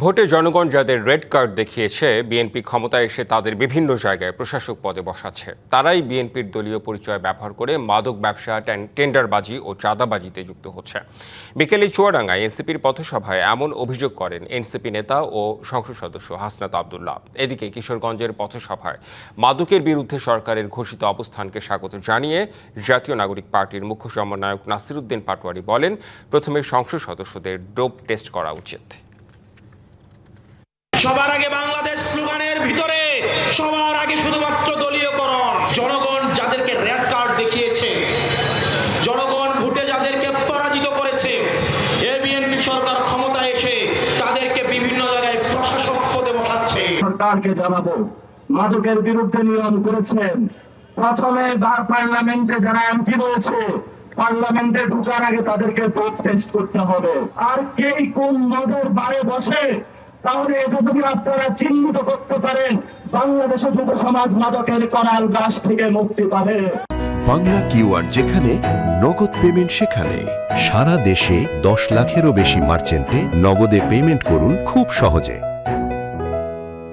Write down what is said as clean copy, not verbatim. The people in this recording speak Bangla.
ভোটে জনগণ যাদের রেড কার্ড দেখিয়েছে, বিএনপি ক্ষমতায় এসে তাদের বিভিন্ন জায়গায় প্রশাসক পদে বসাচ্ছে। তারাই বিএনপির দলীয় পরিচয় ব্যবহার করে মাদক ব্যবসা, টেন্ডারবাজি ও চাঁদাবাজিতে যুক্ত হচ্ছে। বিকেলে চুয়াডাঙ্গায় এনসিপির পথসভায় এমন অভিযোগ করেন এনসিপি নেতা ও সংসদ সদস্য হাসনাত আব্দুল্লাহ। এদিকে কিশোরগঞ্জের পথসভায় মাদকের বিরুদ্ধে সরকারের ঘোষিত অবস্থানকে স্বাগত জানিয়ে জাতীয় নাগরিক পার্টির মুখ্য সমন্বয়ক নাসির উদ্দিন পাটোয়ারি বলেন, প্রথমে সংসদ সদস্যদের ডোপ টেস্ট করা উচিত। সবার আগে বাংলাদেশ স্লোগানের ভিতরে সবার আগে শুধুমাত্র দলীয়করণ। জনগণ যাদেরকে রেড কার্ড দেখিয়েছে, জনগণ ভোটে যাদেরকে পরাজিত করেছে, এই বিএনপি সরকার ক্ষমতায় এসে তাদেরকে বিভিন্ন জায়গায় প্রশাসক পদে বসাচ্ছে। সরকারকে জানাবো, মাদকের বিরুদ্ধে নিয়ম করেছেন। প্রথমে পার্লামেন্টে যারা এমপি রয়েছে, পার্লামেন্টে ঢোকার আগে তাদেরকে ডোপ টেস্ট করতে হবে। আর কে কোন মদের বারে বসে, তাহলে এটা যদি আপনারা চিহ্নিত করতে পারেন, বাংলাদেশে যুব সমাজ মাদকের করাল গাছ থেকে মুক্তি পাবে। বাংলা কিউআর, যেখানে নগদ পেমেন্ট সেখানে। সারা দেশে 10 লাখেরও বেশি মার্চেন্টে নগদে পেমেন্ট করুন খুব সহজে।